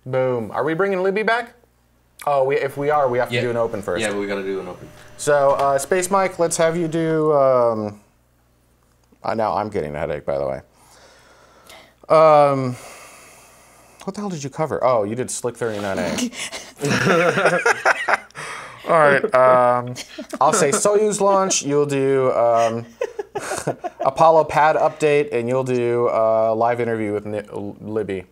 Boom. Are we bringing Libby back? Oh, if we are, we have to do an open first. Yeah, but we got to do an open. So, Space Mike, let's have you do. Now I'm getting a headache, by the way. What the hell did you cover? Oh, you did Slick 39A. All right. I'll say Soyuz launch. You'll do Apollo pad update, and you'll do live interview with Libby.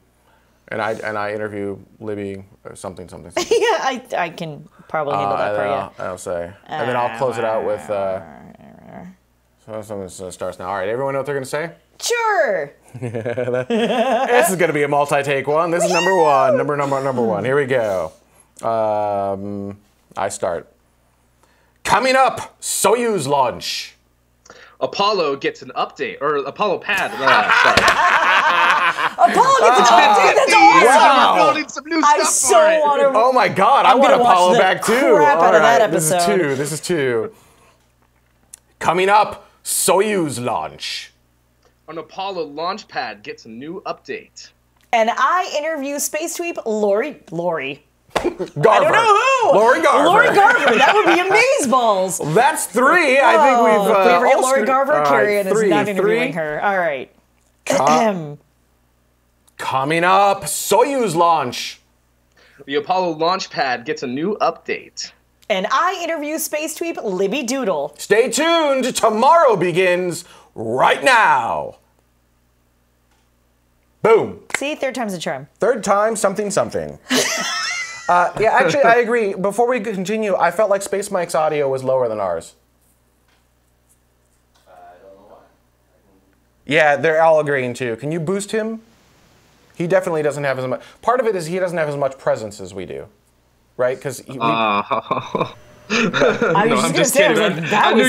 And I interview Libby or something. Yeah, I can probably handle that for you. I'll say. And then I'll close it out with something that starts now. All right, everyone know what they're going to say? Sure. This is going to be a multi-take one. This is number one. Number one. Here we go. I start. Coming up, Soyuz launch. Apollo gets an update, or Apollo pad. Apollo gets an update. That's awesome. Wow. We're building some new stuff I so want to. Oh my God! I want Apollo back too. Crap out of that episode. This is two. Coming up, Soyuz launch. An Apollo launch pad gets a new update. And I interview Space Tweep Lori. Garver. I don't know who. Lori Garver. Lori Garver. That would be amazeballs. That's three. I think we've. If we ever get Lori Garver, Carrion is not interviewing three. her. All right. Coming up, Soyuz launch. The Apollo launch pad gets a new update. And I interview Space Tweep Libby Doodle. Stay tuned. Tomorrow begins right now. Boom. See, third time's a charm. Third time, something. Yeah, actually, I agree. Before we continue, I felt like Space Mike's audio was lower than ours. I don't know why. Yeah, they're all agreeing too. Can you boost him? He definitely doesn't have as much. Part of it is he doesn't have as much presence as we do, right? Because I'm just kidding. I knew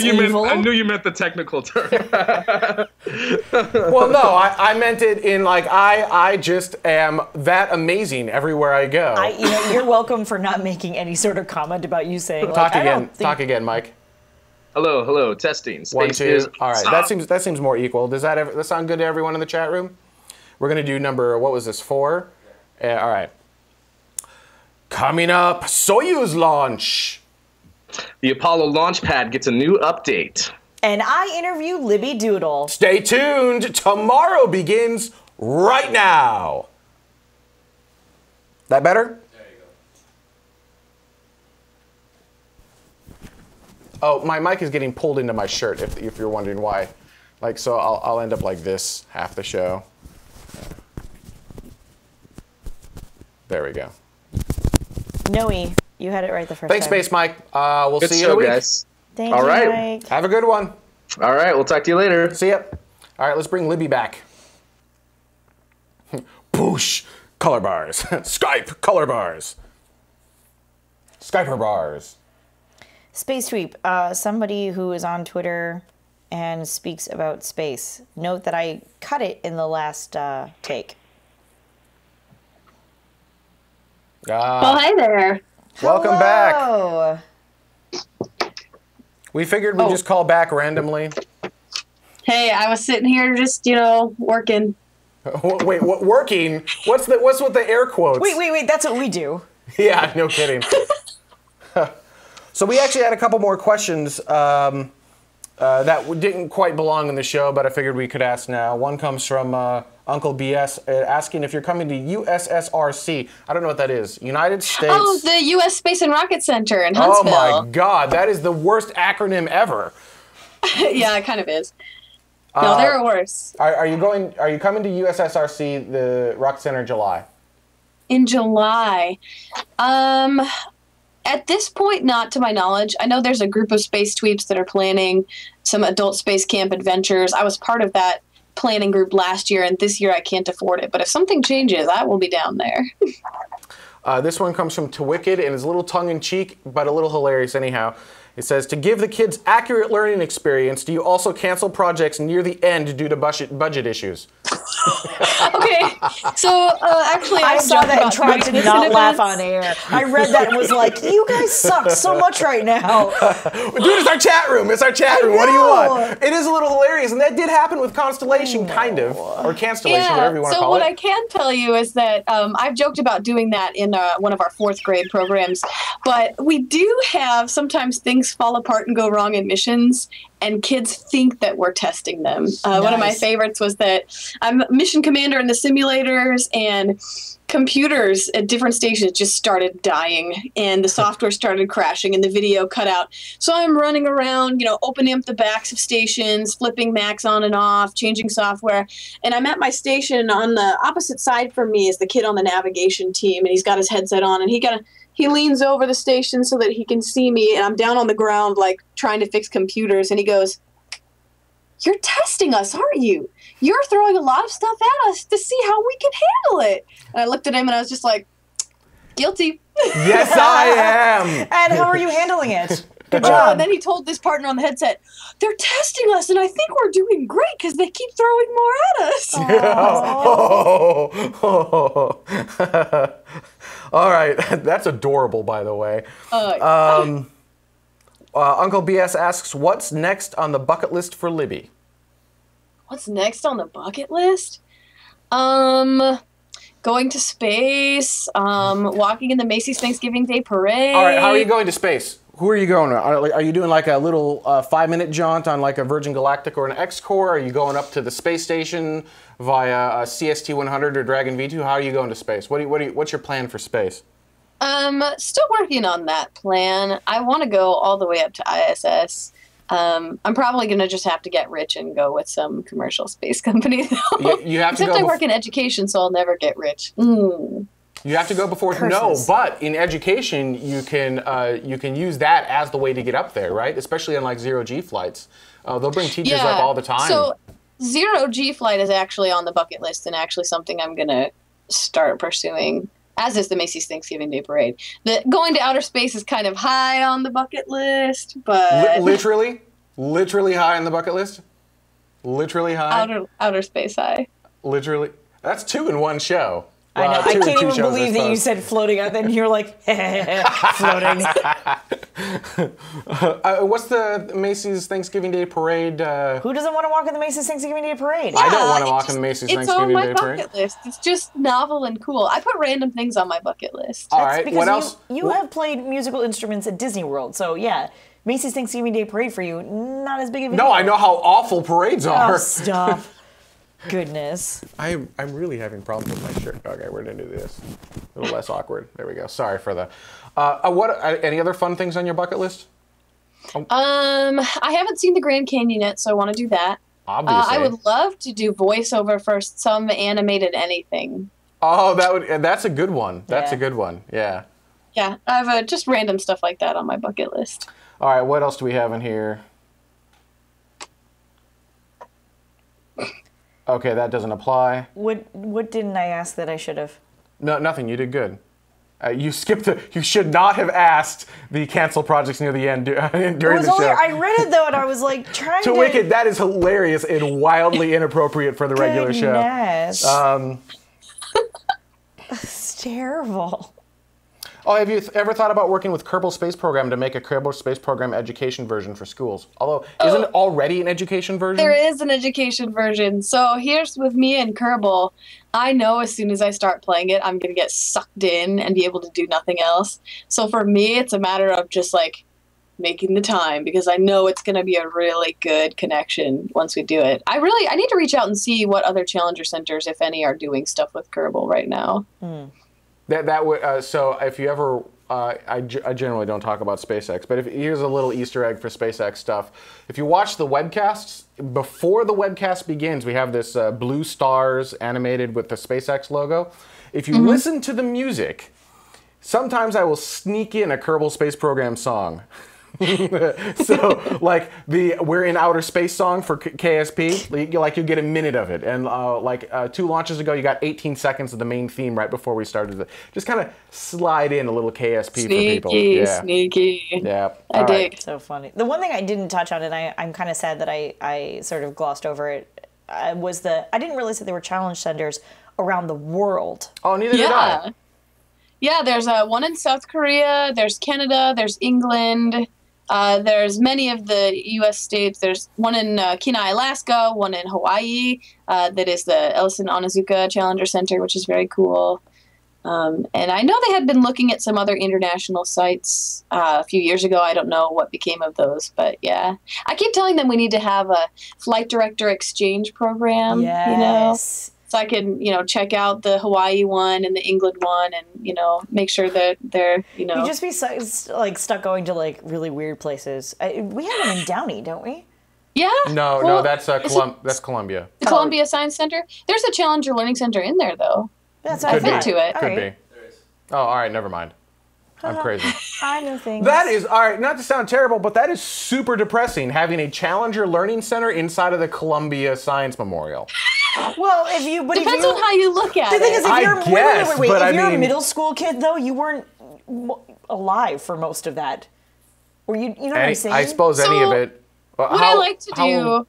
you meant the technical term. Well, no, I meant it in like I just am that amazing everywhere I go. You're welcome for not making any sort of comment about you saying. Talk again, Mike. Hello, testing. One, two. All right, that seems more equal. Does that sound good to everyone in the chat room? We're gonna do number, what was this, 4? All right. Coming up, Soyuz launch. The Apollo launch pad gets a new update. And I interview Libby Doodle. Stay tuned. Tomorrow begins right now. That better? There you go. Oh, my mic is getting pulled into my shirt, if you're wondering why. Like, so I'll end up like this half the show. There we go. Noe, you had it right the first Thanks, time. Space Mike. We'll Good see you in a show, week. guys. Thank All you, right. Mike. Have a good one. All right, we'll talk to you later. See ya. All right, let's bring Libby back. Boosh. Color bars. Skype. Color bars. Skyper bars. Space Tweep, somebody who is on Twitter and speaks about space. Note that I cut it in the last take. Well, hi there. Welcome back. Hello. We figured we'd just call back randomly. Hey, I was sitting here just, working. Wait, working? What's with the air quotes? Wait, that's what we do. Yeah, no kidding. So we actually had a couple more questions that didn't quite belong in the show, but I figured we could ask now. One comes from Uncle BS asking if you're coming to USSRC. I don't know what that is. United States. Oh, the U.S. Space and Rocket Center in Huntsville. Oh my God, that is the worst acronym ever. Yeah, it kind of is. No, there are worse. Are you coming to USSRC, the Rocket Center, in July? In July. At this point, not to my knowledge. I know there's a group of space tweeps that are planning some adult space camp adventures. I was part of that planning group last year, and this year I can't afford it. But if something changes, I will be down there. This one comes from Twicked and is a little tongue-in-cheek, but a little hilarious anyhow. It says, to give the kids accurate learning experience, do you also cancel projects near the end due to budget issues? Okay, so actually, I saw that and tried to not laugh on air. I read that and was like, you guys suck so much right now. Dude, it's our chat room. It's our chat room. What do you want? It is a little hilarious, and that did happen with Constellation, kind of, or Cancellation, whatever you want to call it. So what I can tell you is that I've joked about doing that in one of our 4th grade programs, but we do have sometimes things fall apart and go wrong in missions, and kids think that we're testing them. Nice. One of my favorites was that I'm mission commander in the simulators, and computers at different stations just started dying, and the software started crashing, and the video cut out. So I'm running around, opening up the backs of stations, flipping Macs on and off, changing software, and I'm at my station. On the opposite side from me is the kid on the navigation team, and he's got his headset on, and he leans over the station so that he can see me, and I'm down on the ground, like, trying to fix computers, and he goes, "You're testing us, aren't you? You're throwing a lot of stuff at us to see how we can handle it." And I looked at him, and I was just like, guilty. Yes, I am. And how are you handling it? Good job. And then he told this partner on the headset, "They're testing us, and I think we're doing great because they keep throwing more at us." All right, that's adorable, by the way. Uncle BS asks, what's next on the bucket list for Libby? What's next on the bucket list? Going to space, walking in the Macy's Thanksgiving Day Parade. All right, how are you going to space? Who are you going to? Are you doing like a little 5-minute jaunt on like a Virgin Galactic or an X-Core? Are you going up to the space station via a CST-100 or Dragon V2? How are you going to space? What's your plan for space? Still working on that plan. I want to go all the way up to ISS. I'm probably going to just have to get rich and go with some commercial space company. You have Except to go I work in education, so I'll never get rich. You have to go before. Curses. No, but in education, you can use that as the way to get up there, right? Especially on like zero-G flights. They'll bring teachers up all the time. So zero-G flight is actually on the bucket list and actually something I'm going to start pursuing, as is the Macy's Thanksgiving Day Parade. Going to outer space is kind of high on the bucket list, but... Literally high on the bucket list? Literally high? Outer space high. Literally. That's 2 in one show. I know. I can't even shows, believe that you said floating out, then you're like, floating. What's the Macy's Thanksgiving Day Parade? Who doesn't want to walk in the Macy's Thanksgiving Day Parade? I don't want to walk in the Macy's Thanksgiving Day Parade. It's on my bucket list. It's just novel and cool. I put random things on my bucket list. All right, because what else? You have played musical instruments at Disney World, so yeah. Macy's Thanksgiving Day Parade for you, not as big of a deal. No, I know how awful parades are. Oh, stop. Goodness. I'm really having problems with my shirt. Okay, we're gonna do this. A little less awkward. There we go. Sorry for the. Any other fun things on your bucket list? I haven't seen the Grand Canyon yet, so I want to do that. Obviously. I would love to do voiceover for some animated anything. Oh, that's a good one. That's a good one. Yeah. Yeah, I have just random stuff like that on my bucket list. All right, what else do we have in here? Okay, that doesn't apply. What didn't I ask that I should have? No, nothing. You did good. You skipped You should not have asked the cancel projects near the end during the show. I read it though, and I was like trying to. To Wicked, that is hilarious and wildly inappropriate for the regular show. It's terrible. Oh, have you ever thought about working with Kerbal Space Program to make a Kerbal Space Program education version for schools? Although, isn't it already an education version? There is an education version. So here's with me and Kerbal. I know as soon as I start playing it, I'm going to get sucked in and be able to do nothing else. So for me, it's a matter of just like making the time because I know it's going to be a really good connection once we do it. I need to reach out and see what other Challenger Centers, if any, are doing stuff with Kerbal right now. That would so if you ever I generally don't talk about SpaceX, but here's a little Easter egg for SpaceX stuff. If you watch the webcasts before the webcast begins, we have this blue stars animated with the SpaceX logo. If you listen to the music, sometimes I will sneak in a Kerbal Space Program song. So like the "We're in Outer Space" song for KSP, you get a minute of it, and 2 launches ago you got 18 seconds of the main theme right before we started. Just kind of slide in a little KSP for people. Sneaky. Yeah, I dig. So funny. The one thing I didn't touch on, and I'm kind of sad that I sort of glossed over it, was I didn't realize that there were challenge centers around the world. Oh, neither did I. Yeah, there's one in South Korea, there's Canada, there's England, there's many of the U.S. states. There's one in Kenai, Alaska, one in Hawaii, that is the Ellison Onizuka Challenger Center, which is very cool. And I know they had been looking at some other international sites a few years ago. I don't know what became of those, but yeah. I keep telling them we need to have a flight director exchange program, so I can, check out the Hawaii one and the England one and, make sure that they're, You just be stuck going to really weird places. We have them in Downey, don't we? Yeah. No, that's that's Columbia. The Columbia Science Center. There's a Challenger Learning Center in there, though. That's what I fit to it. Could be. Oh, all right, never mind. I'm crazy. I know things. That is, all right, not to sound terrible, but that is super depressing, having a Challenger Learning Center inside of the Columbia Science Memorial. Well, depends on how you look at it. The thing is, if you're a middle school kid, though, you weren't alive for most of that. Or you know what I'm saying? I suppose any of it. What I like to do,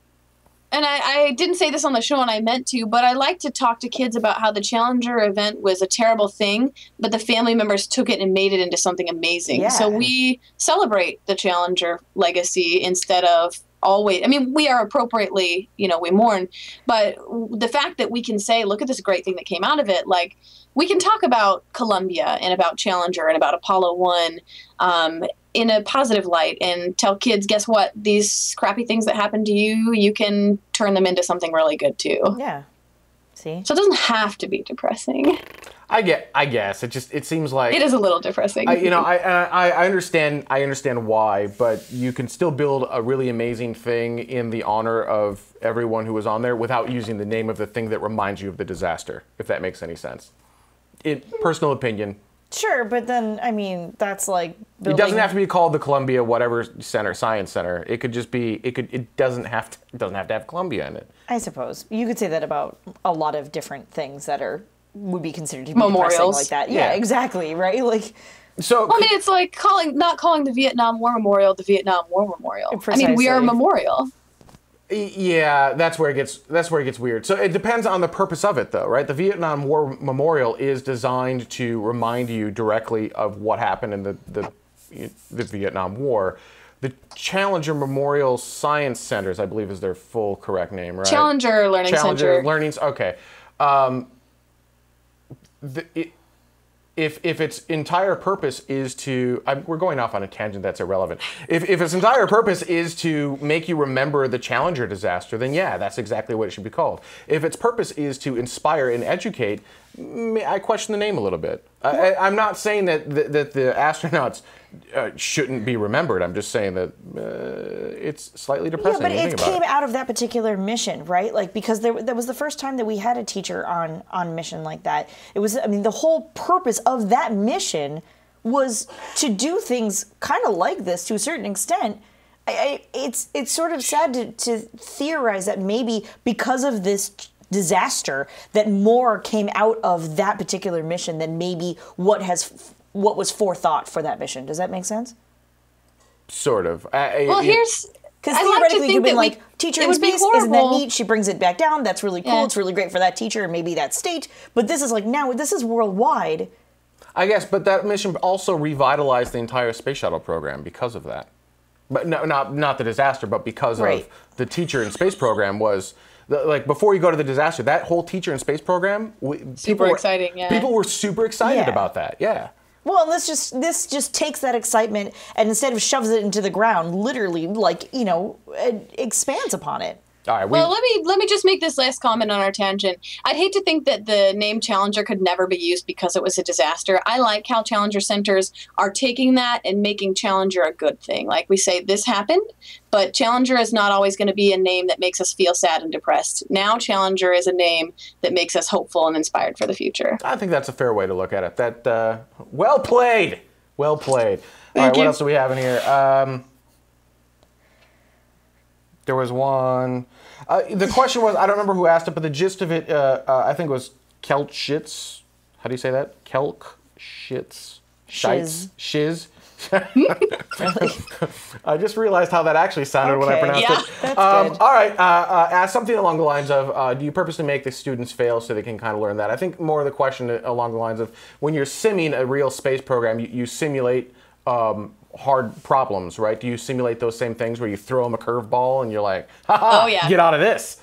and I didn't say this on the show and I meant to, but I like to talk to kids about how the Challenger event was a terrible thing, but the family members took it and made it into something amazing. Yeah. So we celebrate the Challenger legacy instead of always, we are appropriately, we mourn, but the fact that we can say, look at this great thing that came out of it, we can talk about Columbia and about Challenger and about Apollo 1 in a positive light and tell kids, guess what? These crappy things that happen to you, you can turn them into something really good too. Yeah. See? So it doesn't have to be depressing. I guess it seems like it is a little depressing. I understand why, but you can still build a really amazing thing in the honor of everyone who was on there without using the name of the thing that reminds you of the disaster, if that makes any sense. Personal opinion. Sure, but then that's like building... It doesn't have to be called the Columbia whatever center, Science Center. It could just be. It doesn't have to have Columbia in it. I suppose you could say that about a lot of different things that would be considered to be memorials like that. Yeah, exactly. Right. So it's like not calling the Vietnam War Memorial the Vietnam War Memorial. Precisely. We are a memorial. Yeah, that's where it gets weird. So it depends on the purpose of it, though, right? The Vietnam War Memorial is designed to remind you directly of what happened in the Vietnam War. The Challenger Memorial Science Centers, I believe, is their full correct name, right? Challenger Learning Center. Okay. If its entire purpose is to, we're going off on a tangent that's irrelevant. If its entire purpose is to make you remember the Challenger disaster, then yeah, that's exactly what it should be called. If its purpose is to inspire and educate, I question the name a little bit. I'm not saying that the astronauts shouldn't be remembered. I'm just saying that it's slightly depressing. Yeah, but it came out of that particular mission, right? Because that was the first time that we had a teacher on mission like that. It was, the whole purpose of that mission was to do things kind of like this to a certain extent. It's sort of sad to theorize that maybe because of this disaster that more came out of that particular mission than maybe what was forethought for that mission. Does that make sense? Sort of. Here's... Because theoretically, you've been teacher in space, isn't that neat? She brings it back down. That's really cool. Yeah. It's really great for that teacher and maybe that state. But this is now, this is worldwide. I guess, but that mission also revitalized the entire space shuttle program because of that. But no, not the disaster, but because of the teacher in space program was... before you go to the disaster, that whole teacher in space program, super exciting. Yeah, people were super excited about that. Yeah. Well, and this just takes that excitement and instead of shoves it into the ground, literally, it expands upon it. All right. Well, let me just make this last comment on our tangent. I'd hate to think that the name Challenger could never be used because it was a disaster. I like how Challenger centers are taking that and making Challenger a good thing. Like we say, this happened, but Challenger is not always going to be a name that makes us feel sad and depressed. Now Challenger is a name that makes us hopeful and inspired for the future. I think that's a fair way to look at it. That well played. Well played. All right, what else do we have in here? There was one. The question was, I don't remember who asked it, but the gist of it, I think, was Keltschitz. How do you say that? Keltschitz. Shiz. I just realized how that actually sounded when I pronounced it. That's good. All right. Ask something along the lines of, do you purposely make the students fail so they can kind of learn that? I think more of the question along the lines of, when you're simming a real space program, you simulate hard problems, right? Do you simulate those same things where you throw them a curveball and you're like, ha, get out of this?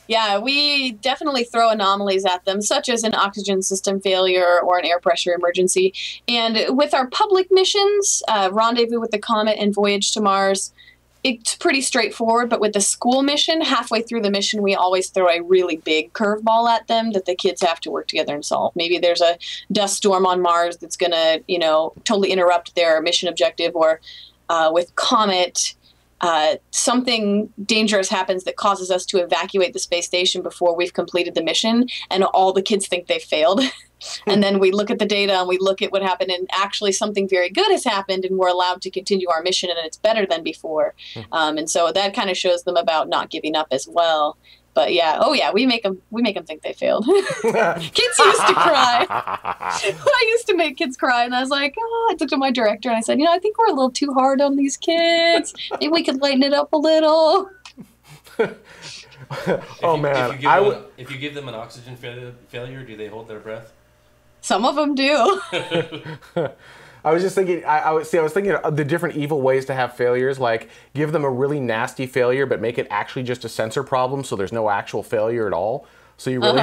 Yeah, we definitely throw anomalies at them, such as an oxygen system failure or an air pressure emergency. And with our public missions, Rendezvous with the Comet and Voyage to Mars, it's pretty straightforward. But with the school mission, halfway through the mission, we always throw a really big curveball at them that the kids have to work together and solve. Maybe there's a dust storm on Mars that's going to, totally interrupt their mission objective, or with Comet, something dangerous happens that causes us to evacuate the space station before we've completed the mission, and all the kids think they failed. And then we look at the data and we look at what happened, and actually something very good has happened, and we're allowed to continue our mission, and it's better than before. And so that kind of shows them about not giving up as well. But we make them think they failed. Kids used to cry. I used to make kids cry, and I was like, I took to my director and I said, I think we're a little too hard on these kids. Maybe we could lighten it up a little. If you give them an oxygen failure, do they hold their breath? Some of them do. I was just thinking, I was thinking of the different evil ways to have failures, like give them a really nasty failure, but make it actually just a sensor problem, so there's no actual failure at all. So you really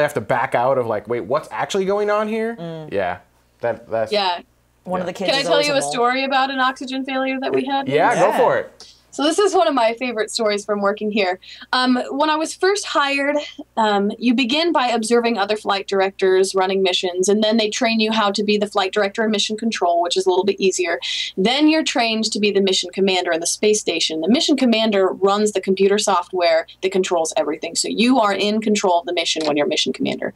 have to back out of like, wait, what's actually going on here? Yeah, that's one of the kids. Can I tell you a story about an oxygen failure that we had? Yeah, go for it. So this is one of my favorite stories from working here. When I was first hired, you begin by observing other flight directors running missions, and then they train you how to be the flight director in mission control, which is a little bit easier. Then you're trained to be the mission commander in the space station. The mission commander runs the computer software that controls everything. So you are in control of the mission when you're mission commander.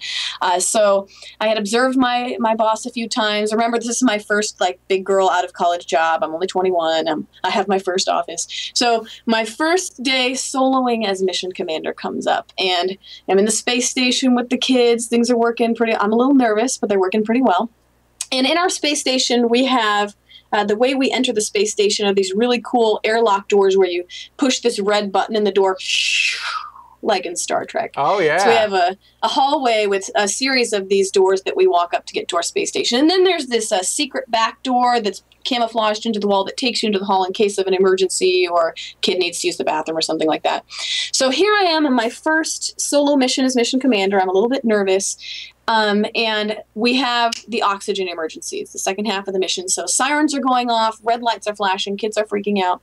So I had observed my boss a few times. Remember, this is my first big girl out of college job. I'm only 21. I have my first office. So my first day soloing as mission commander comes up, and I'm in the space station with the kids. Things are working I'm a little nervous, but they're working pretty well. And in our space station, we have the way we enter the space station are these really cool airlock doors where you push this red button and the door like in Star Trek. Oh, yeah. So we have a hallway with a series of these doors that we walk up to get to our space station. And then there's this secret back door that's camouflaged into the wall that takes you into the hall in case of an emergency or kid needs to use the bathroom or something like that. So here I am in my first solo mission as mission commander. I'm a little bit nervous. And we have the oxygen emergency. It's the second half of the mission. So sirens are going off, red lights are flashing, kids are freaking out.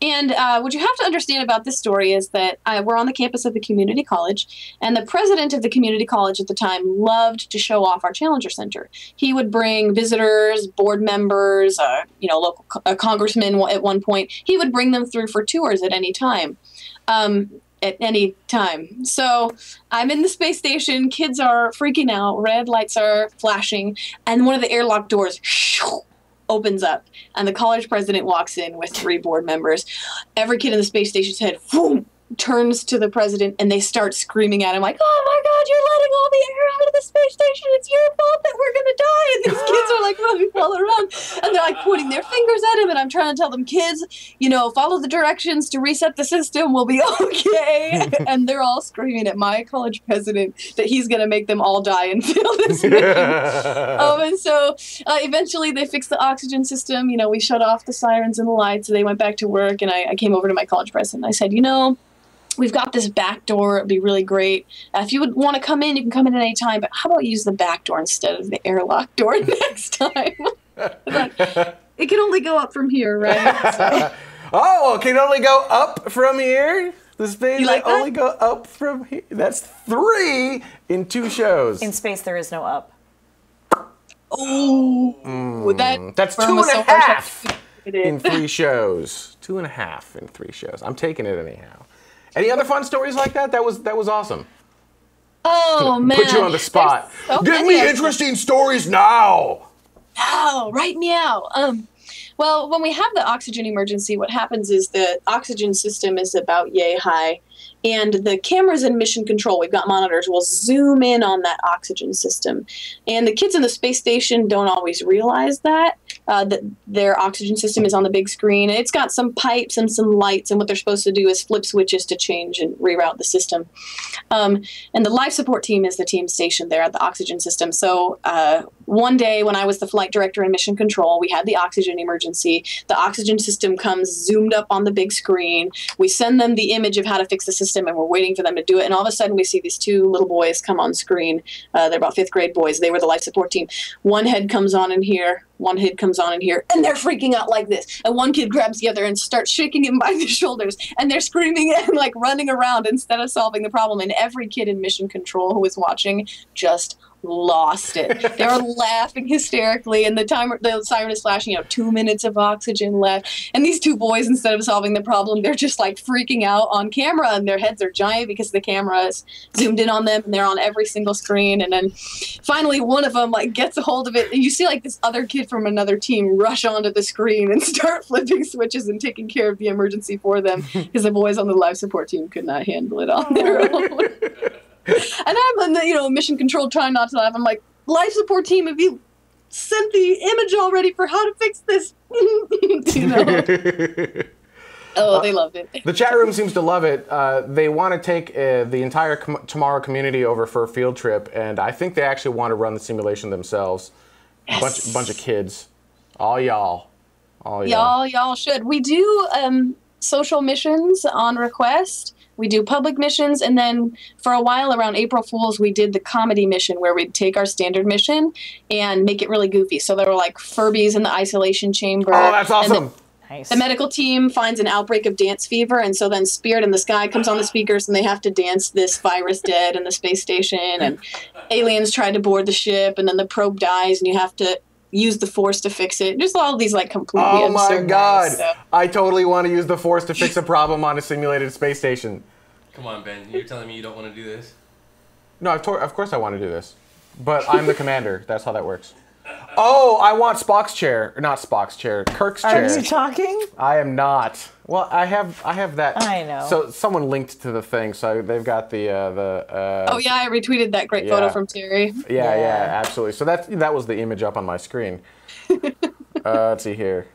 And what you have to understand about this story is that we're on the campus of the community college, and the president of the community college at the time loved to show off our Challenger Center. He would bring visitors, board members, local congressmen at one point. He would bring them through for tours at any time. So I'm in the space station, kids are freaking out, red lights are flashing, and one of the airlock doors opens up, and the college president walks in with 3 board members. Every kid in the space station's head turns to the president, and they start screaming at him like, "Oh my God, you're letting all the air out of the space station. It's your fault that we're going to die." And these kids are like running all around, and they're like pointing their fingers at him, and I'm trying to tell them, "Kids, follow the directions to reset the system. We'll be okay." And they're all screaming at my college president that he's going to make them all die and fail this mission. And so eventually they fixed the oxygen system. We shut off the sirens and the lights, and they went back to work, and I came over to my college president, and I said, we've got this back door. It'd be really great. If you would want to come in, you can come in at any time, but how about use the back door instead of the airlock door next time? It can only go up from here, right? So. Oh, it can only go up from here? The space you like only go up from here? That's 3 in 2 shows. In space, there is no up. Oh, that's 2.5 in 3 shows. 2.5 in 3 shows. I'm taking it anyhow. Any other fun stories like that? That was awesome. Oh, man. Put you on the spot. So Give me interesting stories now. Now, right now. Well, when we have the oxygen emergency, what happens is the oxygen system is about yay high, and the cameras in mission control, we've got monitors, will zoom in on that oxygen system. And the kids in the space station don't always realize that their oxygen system is on the big screen. It's got some pipes and some lights, and what they're supposed to do is flip switches to change and reroute the system. And the life support team is the team stationed there at the oxygen system. So one day when I was the flight director in mission control, we had the oxygen emergency. The oxygen system comes zoomed up on the big screen. We send them the image of how to fix the system, and we're waiting for them to do it. And all of a sudden we see these two little boys come on screen. They're about 5th grade boys. They were the life support team. One head comes on in here, one head comes on in here, and they're freaking out like this. And one kid grabs the other and starts shaking him by the shoulders, and they're screaming and like running around instead of solving the problem. And every kid in mission control who was watching just lost it. They were laughing hysterically, and the siren is flashing, 2 minutes of oxygen left. And these two boys, instead of solving the problem, they're just like freaking out on camera, and their heads are giant because the camera is zoomed in on them, and they're on every single screen. And then finally one of them like gets a hold of it, and you see like this other kid from another team rush onto the screen and start flipping switches and taking care of the emergency for them because the boys on the life support team could not handle it on their own. And I'm in mission control trying not to laugh. I'm like, life support team, have you sent the image already for how to fix this? Oh, they loved it. The chat room seems to love it. They want to take the entire TMRO community over for a field trip, and I think they actually want to run the simulation themselves. Yes. Bunch of kids. All y'all. Y'all should. We do social missions on request. We do public missions, and then for a while around April Fools, we did the comedy mission where we'd take our standard mission and make it really goofy. So there were like Furbies in the isolation chamber. Oh, that's awesome. Nice. The medical team finds an outbreak of dance fever, and so then Spirit in the Sky comes on the speakers, and they have to dance this virus dead in the space station, and aliens try to board the ship, and then the probe dies, and you have to use the Force to fix it. Just all these like completely absurd. Oh my God! Stuff. I totally want to use the Force to fix a problem on a simulated space station. Come on, Ben. You're telling me you don't want to do this? No, of course I want to do this, but I'm the commander. That's how that works. Oh, I want Spock's chair. Not Spock's chair. Kirk's chair. Are you talking? I am not. Well, I have that. I know. So someone linked to the thing, so they've got the. Oh yeah, I retweeted that great photo from Terry. Yeah, absolutely. So that was the image up on my screen. Let's see here.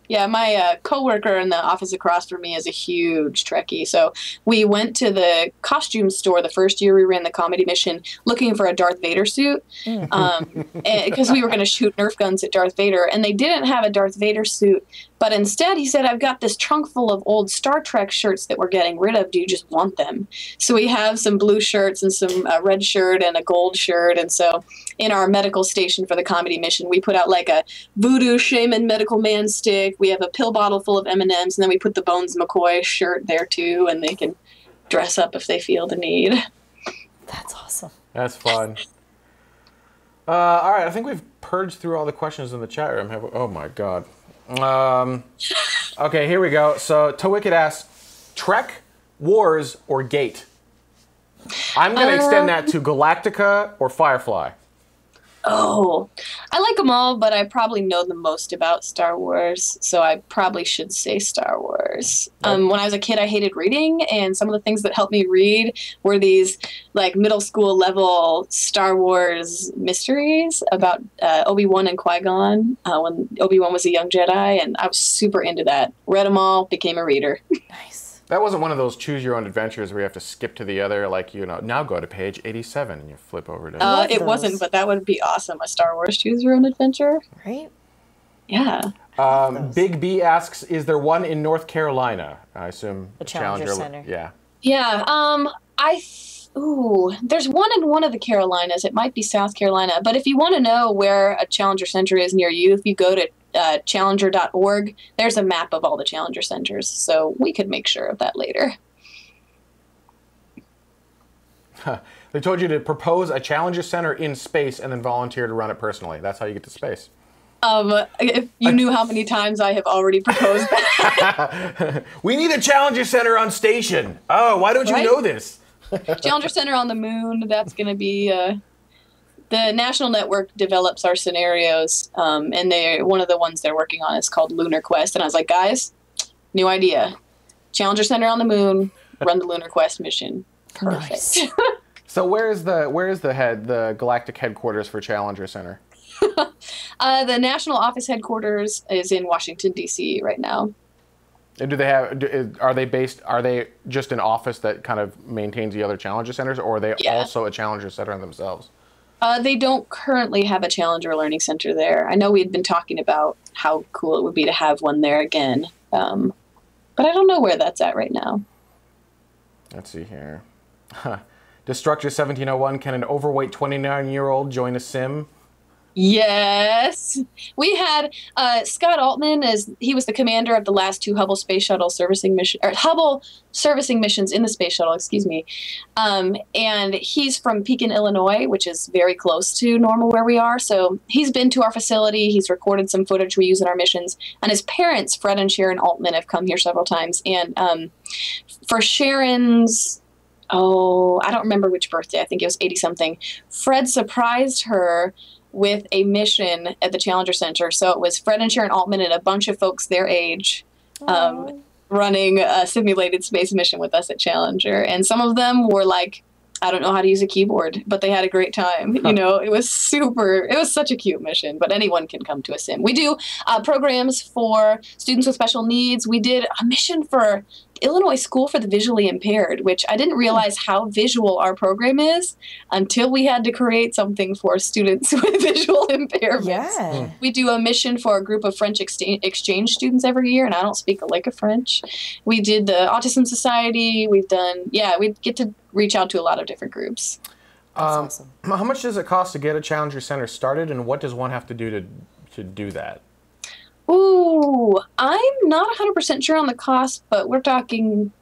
Yeah, my coworker in the office across from me is a huge Trekkie. So we went to the costume store the first year we ran the comedy mission looking for a Darth Vader suit because we were going to shoot Nerf guns at Darth Vader. And they didn't have a Darth Vader suit. But instead, he said, I've got this trunk full of old Star Trek shirts that we're getting rid of. Do you just want them? So we have some blue shirts and some red shirt and a gold shirt. And so in our medical station for the comedy mission, we put out like a voodoo shaman medical man stick. We have a pill bottle full of M&Ms. And then we put the Bones McCoy shirt there, too. And they can dress up if they feel the need. That's awesome. That's fun. All right, I think we've purged through all the questions in the chat room. Oh, my God. Okay, here we go. So Tawicked asks, Trek, Wars, or Gate? I'm going to extend that to Galactica or Firefly. Oh, I like them all, but I probably know the most about Star Wars, so I probably should say Star Wars. When I was a kid, I hated reading, and some of the things that helped me read were these like middle school level Star Wars mysteries about Obi-Wan and Qui-Gon when Obi-Wan was a young Jedi, and I was super into that. Read them all, became a reader. Nice. That wasn't one of those choose your own adventures where you have to skip to the other, like, now go to page 87 and you flip over to... It wasn't, but that would be awesome. A Star Wars choose your own adventure. Right? Yeah. Big B asks, is there one in North Carolina? I assume the Challenger Center. Yeah. Yeah. There's one in one of the Carolinas. It might be South Carolina. But if you want to know where a Challenger Center is near you, if you go to challenger.org, there's a map of all the Challenger Centers. So we could make sure of that later. They told you to propose a Challenger Center in space and then volunteer to run it personally. That's how you get to space. If you knew how many times I have already proposed that. We need a Challenger Center on station. Oh, why don't you know this? Challenger Center on the moon, that's going to be The National Network develops our scenarios, and one of the ones they're working on is called Lunar Quest. And I was like, guys, new idea. Challenger Center on the moon, run the Lunar Quest mission. Perfect. Nice. So where is the galactic headquarters for Challenger Center? The national office headquarters is in Washington, D.C. right now. And are they just an office that kind of maintains the other Challenger Centers, or are they also a Challenger Center themselves? They don't currently have a Challenger Learning Center there. I know we had been talking about how cool it would be to have one there again, but I don't know where that's at right now. Let's see here. Destructor 1701, can an overweight 29-year-old join a sim? Yes. We had Scott Altman, he was the commander of the last 2 Hubble space shuttle servicing missions in the space shuttle, excuse me. And he's from Pekin, Illinois, which is very close to Normal where we are. So he's been to our facility. He's recorded some footage we use in our missions. And his parents, Fred and Sharon Altman, have come here several times. And for Sharon's, I don't remember which birthday. I think it was 80-something. Fred surprised her with a mission at the Challenger Center. So it was Fred and Sharon Altman and a bunch of folks their age running a simulated space mission with us at Challenger. And some of them were like, I don't know how to use a keyboard, but they had a great time. You know, it was such a cute mission, but anyone can come to a sim. We do programs for students with special needs. We did a mission for Illinois School for the Visually Impaired, which I didn't realize how visual our program is until we had to create something for students with visual impairments. Yeah. We do a mission for a group of French exchange students every year, and I don't speak a lick of French. We did the Autism Society. We get to reach out to a lot of different groups. That's awesome. How much does it cost to get a Challenger Center started, and what does one have to do to do that? Ooh, I'm not 100% sure on the cost, but we're talking,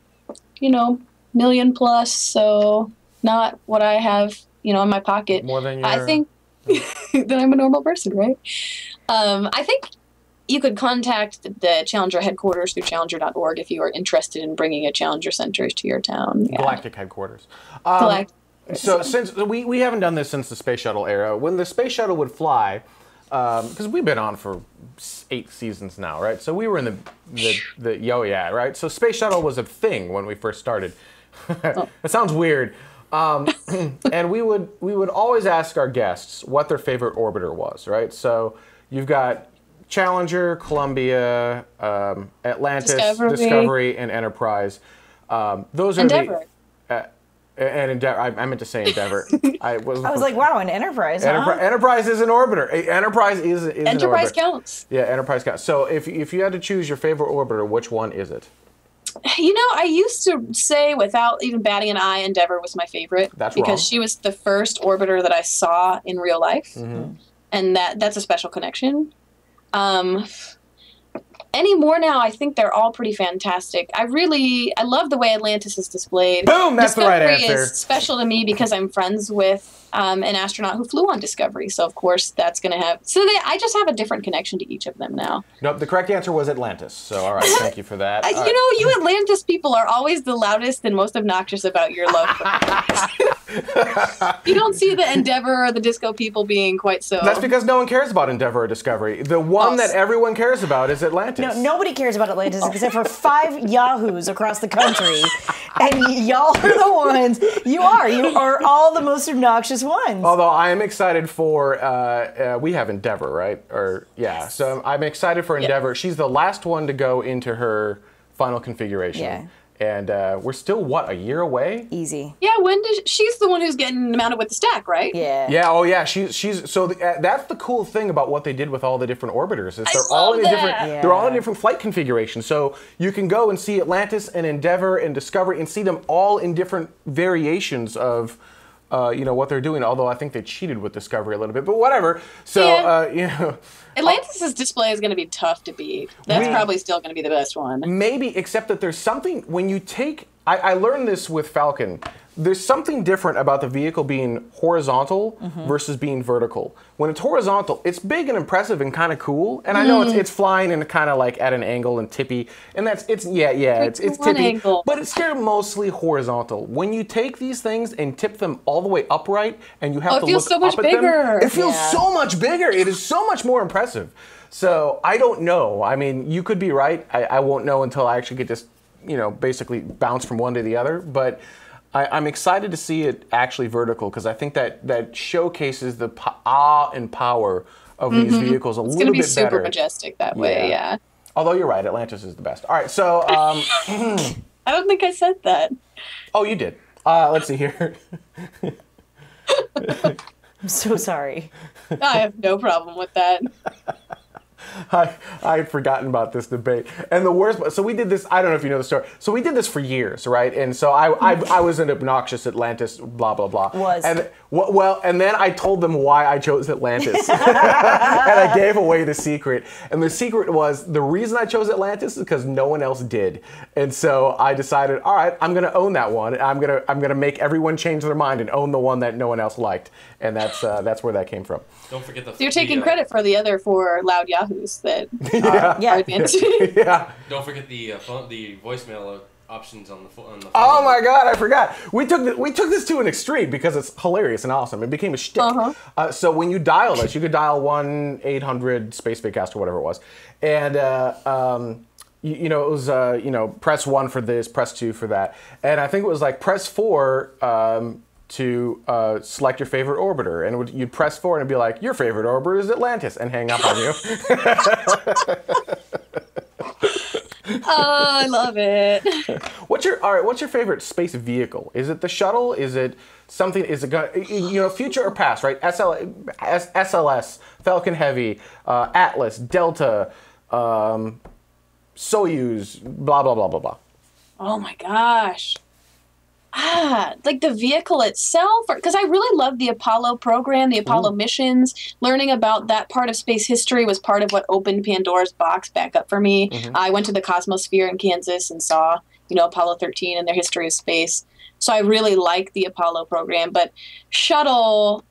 million plus, so not what I have, in my pocket. More than I think that I'm a normal person, right? I think you could contact the Challenger headquarters through challenger.org if you are interested in bringing a Challenger Center to your town. Yeah. Galactic headquarters. Galactic. So since we haven't done this since the space shuttle era, when the space shuttle would fly, because we've been on for 8 seasons now, right? So we were in right? So space shuttle was a thing when we first started. It sounds weird. And we would always ask our guests what their favorite orbiter was, right? So you've got Challenger, Columbia, Atlantis, Discovery, and Enterprise. Those are Endeavor. And Endeavor, I meant to say Endeavor. I was like, wow, an Enterprise, huh? Enterprise is an orbiter. Enterprise is Enterprise an orbiter. counts. Yeah, Enterprise counts. So if you had to choose your favorite orbiter, which one is it? I used to say, without even batting an eye, Endeavor was my favorite. That's because wrong. She was the first orbiter that I saw in real life. Mm-hmm. And that's a special connection. Anymore now, I think they're all pretty fantastic. I love the way Atlantis is displayed. Boom, that's the right answer. Discovery is special to me because I'm friends with an astronaut who flew on Discovery. So, of course, that's going to have... I just have a different connection to each of them now. Nope, the correct answer was Atlantis. So, all right, thank you for that. You Atlantis people are always the loudest and most obnoxious about your love for Atlantis. You don't see the Endeavor or the Disco people being quite so... That's because no one cares about Endeavor or Discovery. The one that everyone cares about is Atlantis. No, nobody cares about Atlantis except for 5 yahoos across the country. And y'all are the ones. You are all the most obnoxious ones. Although I am excited for, we have Endeavor, right? Yes. So I'm excited for Endeavor. She's the last one to go into her final configuration. Yeah. And we're still, a year away? Easy. Yeah, she's the one who's getting mounted with the stack, right? Yeah. Yeah, oh yeah, she's so that's the cool thing about what they did with all the different orbiters is they're all in different flight configurations. So you can go and see Atlantis and Endeavor and Discovery and see them all in different variations of what they're doing. Although I think they cheated with Discovery a little bit, but whatever. So Atlantis' display is going to be tough to beat. That's probably still going to be the best one. Maybe, except that there's something when you take. I learned this with Falcon. there's something different about the vehicle being horizontal versus being vertical. When it's horizontal, it's big and impressive and kind of cool. And I know it's flying and kind of like at an angle and tippy, and it's tippy, angle. but it's still mostly horizontal. When you take these things and tip them all the way upright, and you have to look so much up at bigger. them, it feels so much bigger. It is so much more impressive. So I don't know. I mean, you could be right. I won't know until I actually get this, basically bounce from one to the other, but. I'm excited to see it actually vertical because I think that showcases the awe and power of these vehicles a little bit better. It's going to be super majestic that way, yeah. Although you're right, Atlantis is the best. All right, so... I don't think I said that. Oh, you did. Let's see here. I'm so sorry. I have no problem with that. I had forgotten about this debate. And the worst, so we did this, I don't know if you know the story. So we did this for years, right? And so I was an obnoxious Atlantis, blah, blah, blah. And then I told them why I chose Atlantis. And I gave away the secret. And the secret was, the reason I chose Atlantis is because no one else did. And so I decided, all right, I'm going to own that one. I'm going to make everyone change their mind and own the one that no one else liked. And that's where that came from. Don't forget the... So you're taking credit for the other 4 loud yahoos that Yeah. are advanced. Yeah. Don't forget the voicemail options on the phone. Oh my God, I forgot. We took this to an extreme because it's hilarious and awesome. It became a shtick. So when you dialed us, you could dial 1-800-SPACE-VIDcast or whatever it was, and it was press 1 for this, press 2 for that, and I think it was like press 4. To select your favorite orbiter, and you'd press 4 and it'd be like, your favorite orbiter is Atlantis, and hang up on you. Oh, I love it. What's your favorite space vehicle? Is it the shuttle? Is it something? Is it future or past? Right? SLS, Falcon Heavy, Atlas, Delta, Soyuz, blah blah blah blah blah. Oh my gosh. Like the vehicle itself, because I really loved the Apollo program, the Apollo missions. Learning about that part of space history was part of what opened Pandora's box back up for me. I went to the Cosmosphere in Kansas and saw, Apollo 13 and their history of space. So I really like the Apollo program, but shuttle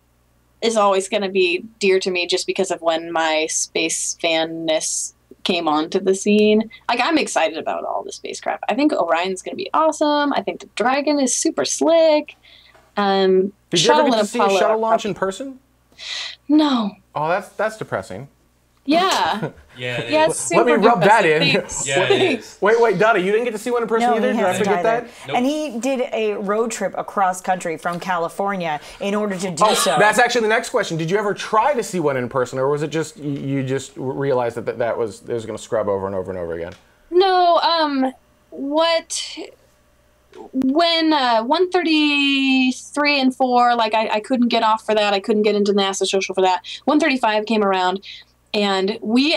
is always going to be dear to me just because of when my space fanness came onto the scene. Like, I'm excited about all the spacecraft. I think Orion's going to be awesome. I think the Dragon is super slick. Did you ever get to see a shuttle launch in person? No. Oh, that's depressing. Yeah. Yeah, it's super Let me rub that in. Yeah, it is. Wait, Donna, you didn't get to see one in person No, either? he Did I hasn't forget either. that? Nope. And he did a road trip across country from California in order to do so. That's actually the next question. Did you ever try to see one in person, or was it just you just realized that it was going to scrub over and over and over again? No, when 133 and 4, like I couldn't get off for that. I couldn't get into NASA social for that. 135 came around. And we've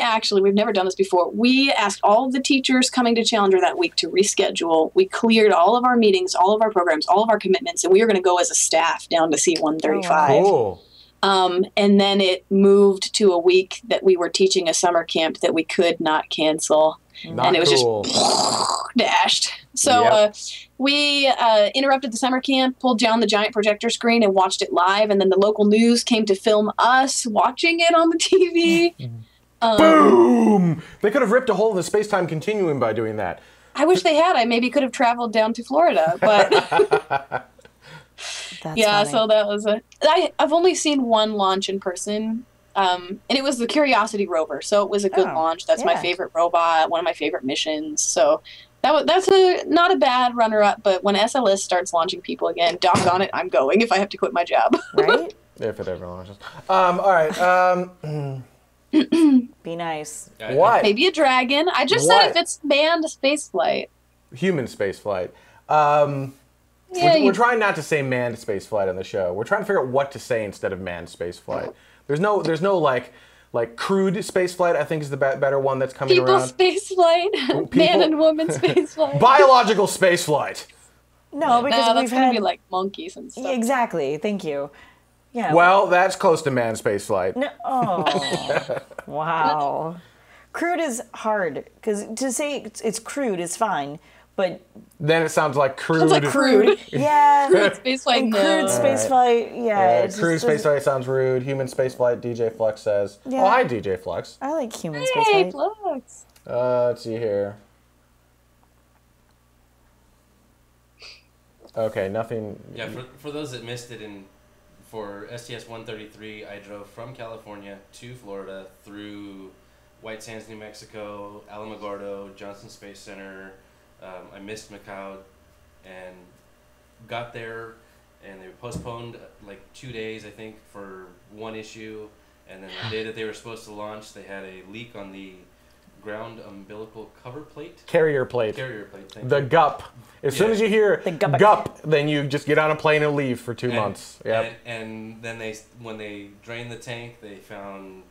never done this before. We asked all of the teachers coming to Challenger that week to reschedule. We cleared all of our meetings, all of our programs, all of our commitments, and we were going to go as a staff down to see 135. Cool. And then it moved to a week that we were teaching a summer camp that we could not cancel. And it was just dashed. So we interrupted the summer camp, pulled down the giant projector screen and watched it live. And then the local news came to film us watching it on the TV. Boom! They could have ripped a hole in the space-time continuum by doing that. I wish they had. I maybe could have traveled down to Florida. But That's funny. so that was I've only seen one launch in person. And it was the Curiosity rover, so it was a good launch. That's my favorite robot, one of my favorite missions. So that's not a bad runner-up. But when SLS starts launching people again, doggone it, I'm going if I have to quit my job. Right? If it ever launches. All right. Be nice. What? Maybe a Dragon. I just said if it's manned spaceflight. Human spaceflight. Yeah, we're trying not to say manned spaceflight on the show. We're trying to figure out what to say instead of manned spaceflight. There's no like crewed spaceflight, I think is the better one that's coming people around. Spaceflight. Man and woman spaceflight. Biological spaceflight. No, because that's we've going to had be like monkeys and stuff. Exactly. Thank you. Yeah. Well, that's close to manned spaceflight. No. Oh. Wow. Crude is hard because to say it's crude is fine, but then it sounds like crude. Sounds like crude. yeah, Spaceflight. and crude spaceflight. Yeah, crude spaceflight sounds rude. Human spaceflight. DJ Flex says. Yeah. Oh, hi, DJ Flex. I like human Hey, spaceflight. Flux. Let's see here. Okay, nothing. Yeah, for those that missed it, for STS-133, I drove from California to Florida through White Sands, New Mexico, Alamogordo, Johnson Space Center. I missed Macau and got there, and they postponed like 2 days, I think, for one issue. And then the day that they were supposed to launch, they had a leak on the ground umbilical cover plate. Carrier plate. Thank The you. GUP. As soon as you hear The GUP. GUP, then you just get on a plane and leave for 2 months. Yep. And then when they drained the tank, they found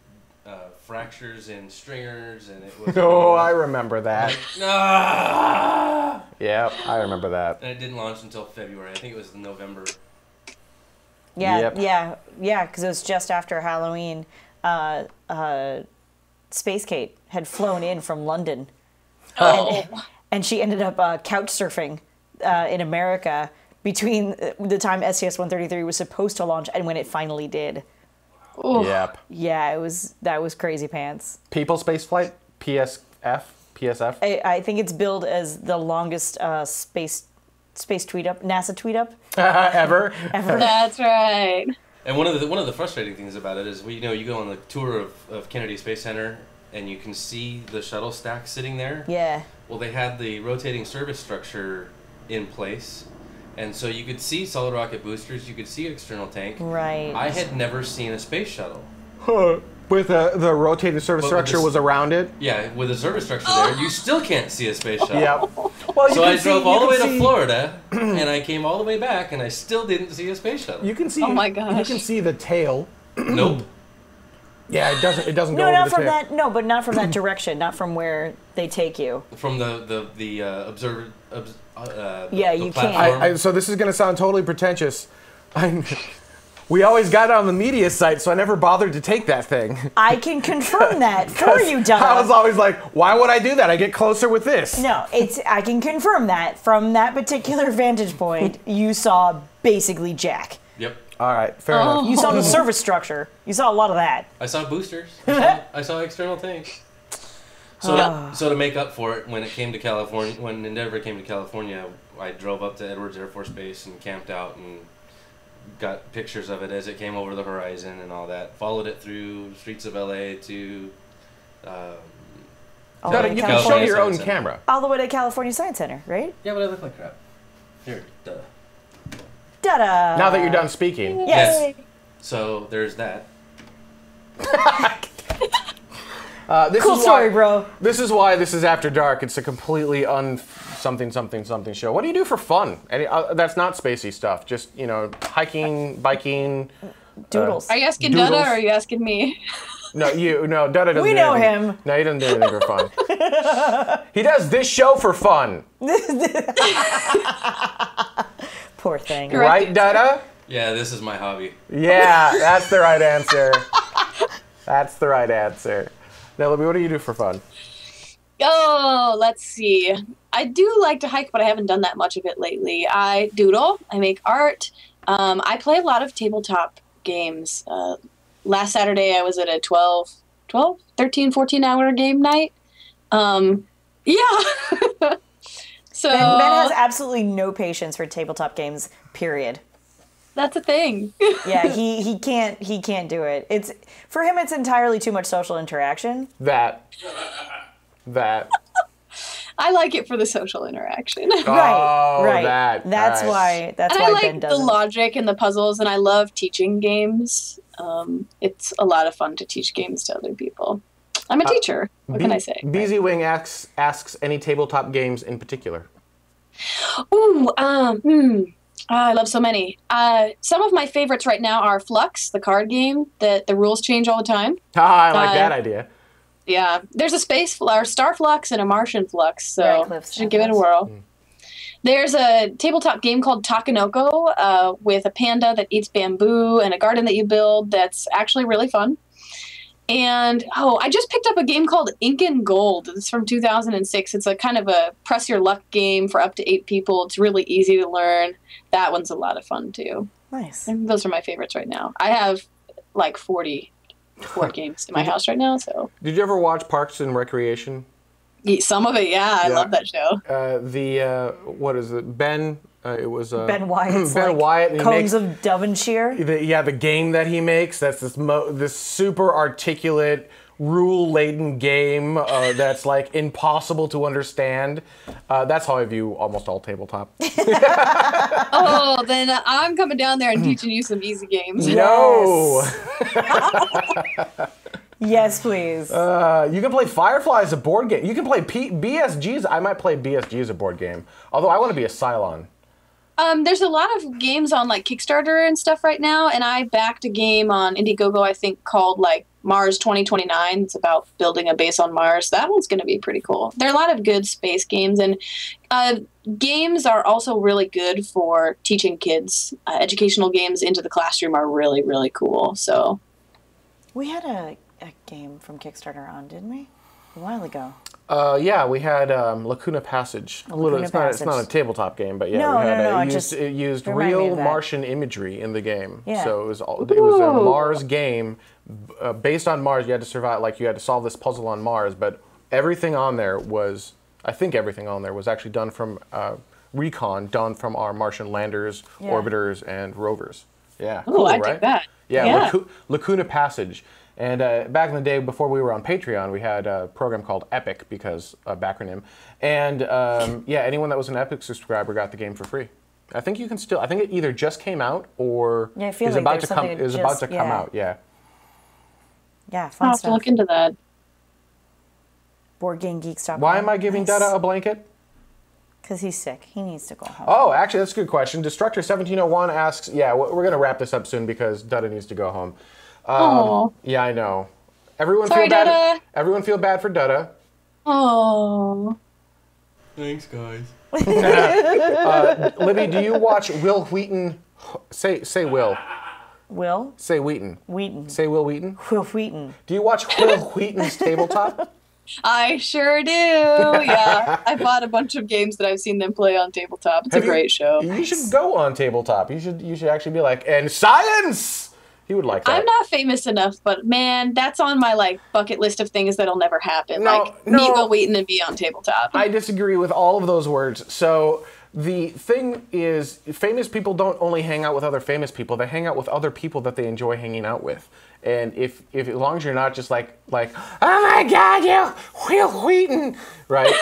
fractures in stringers, and it was. Oh, I remember that. Like, ah! Yep, I remember that. And it didn't launch until February. I think it was November. Yeah, Yep. yeah, because it was just after Halloween. Space Kate had flown in from London, and she ended up couch surfing in America between the time STS-133 was supposed to launch and when it finally did. Ooh. Yep. Yeah, that was crazy pants. People spaceflight, PSF. I think it's billed as the longest space tweet up, NASA tweet up Ever. ever. That's right. And one of the frustrating things about it is, you go on the tour of Kennedy Space Center, and you can see the shuttle stack sitting there. Yeah. Well, they had the rotating service structure in place, and so you could see solid rocket boosters, you could see external tank. Right. I had never seen a space shuttle. With the rotating service But with structure this- was around it. Yeah, with a service structure there, you still can't see a space shuttle. Yep. Well, you So can I see- drove you all the can way to see- Florida, and I came all the way back, and I still didn't see a space shuttle. You can see. Oh my You gosh. can see the tail. Nope. Yeah, it doesn't. It doesn't go No, over not the from tail. that. No, but not from that direction. Not from where they take you. From the observer. Yeah, the you platform. can't. So this is going to sound totally pretentious. We always got it on the media site, so I never bothered to take that thing. I can confirm that for you, I was Donna. always like, why would I do that? I get closer with this. No, I can confirm that from that particular vantage point, you saw basically Jack. Yep. All right, fair enough. You saw the service structure. You saw a lot of that. I saw boosters. I saw external tanks. So to make up for it, when it came to California, when Endeavour came to California, I drove up to Edwards Air Force Base and camped out and got pictures of it as it came over the horizon and all that. Followed it through streets of LA to. All No, the way you to can California. show your own Center. camera. All the way to California Science Center, right? Yeah, but I look like crap. Here, duh. Ta-da! Now that you're done speaking. Yes. So there's that. This Cool is story, why, bro. This is why this is After Dark. It's a completely something show. What do you do for fun? That's not spacey stuff. Just, hiking, biking. Doodles. Are you asking Doodles. Dada or are you asking me? No, Dada doesn't We do know anything. him. No, he doesn't do anything for fun. He does this show for fun. Poor thing. Correct. Right, Dada? Yeah, this is my hobby. Yeah, that's the right answer. That's the right answer. Now, Libby, what do you do for fun? Oh, let's see. I do like to hike, but I haven't done that much of it lately. I doodle. I make art. I play a lot of tabletop games. Last Saturday, I was at a 13, 14-hour game night. Yeah. So Ben has absolutely no patience for tabletop games, period. that's a thing. Yeah, he can't do it. It's for him it's entirely too much social interaction. That. I like it for the social interaction. Right. right. That's why And I Ben like the doesn't. logic and the puzzles, and I love teaching games. It's a lot of fun to teach games to other people. I'm a teacher. What can I say? BZ Wing asks any tabletop games in particular. Ooh, I love so many. Some of my favorites right now are Flux, the card game that the rules change all the time. I like that idea. Yeah, there's a Star Flux and a Martian Flux, so Radcliffe should give it a Star whirl. There's a tabletop game called Takanoko with a panda that eats bamboo and a garden that you build that's actually really fun. And I just picked up a game called Ink and Gold. It's from 2006. It's a kind of a press your luck game for up to 8 people. It's really easy to learn. That one's a lot of fun too. Nice. And those are my favorites right now. I have like 40 board games in my house right now. So. Did you ever watch Parks and Recreation? Some of it, yeah. I love that show. What is it? Ben. It was Ben Wyatt's Ben Wyatt. And Cones of Devonshire. The game that he makes. That's this super articulate, rule-laden game that's like impossible to understand. That's how I view almost all tabletop. Then I'm coming down there and teaching you some easy games. No. Yes, please. You can play Firefly as a board game. You can play BSGs. I might play BSG as a board game. Although I want to be a Cylon. There's a lot of games on like Kickstarter and stuff right now, and I backed a game on Indiegogo, I think, called like Mars 2029. It's about building a base on Mars. That one's going to be pretty cool. There are a lot of good space games, and games are also really good for teaching kids. Educational games into the classroom are really, really cool. So we had a game from Kickstarter on, didn't we? A while ago. Yeah, we had Lacuna Passage. It's not a tabletop game, but yeah, it used real Martian imagery in the game. Yeah. So it was a Mars game based on Mars. You had to survive, like you had to solve this puzzle on Mars, but everything on there was actually done from recon, done from our Martian landers, orbiters, and rovers. Yeah. Oh, cool, I dig that. Yeah. Lacuna Passage. And back in the day, before we were on Patreon, we had a program called Epic, because backronym. And anyone that was an Epic subscriber got the game for free. I think you can still. I think it either just came out or is about to come out. Yeah. Yeah, fun I'll have stuff. to look into that. BoardGameGeeks.com. Why am I giving Dada a blanket? Because he's sick. He needs to go home. Oh, actually, that's a good question. Destructor1701 asks, we're going to wrap this up soon because Dada needs to go home. Yeah, I know. Everyone feel bad. Dada. Everyone feel bad for Dada. Oh. Thanks, guys. Libby, do you watch Will Wheaton? Say Will. Will? Say Wheaton. Wheaton. Say Will Wheaton. Will Wheaton. Do you watch Will Wheaton's Tabletop? I sure do. Yeah, I bought a bunch of games that I've seen them play on Tabletop. It's a great show. You should go on Tabletop. You should actually be like, and science. He would like that. I'm not famous enough, but man, that's on my like bucket list of things that'll never happen. Meet Will Wheaton and be on Tabletop. I disagree with all of those words. So the thing is, famous people don't only hang out with other famous people; they hang out with other people that they enjoy hanging out with. And if as long as you're not just like, oh my God, you Will Wheaton, right?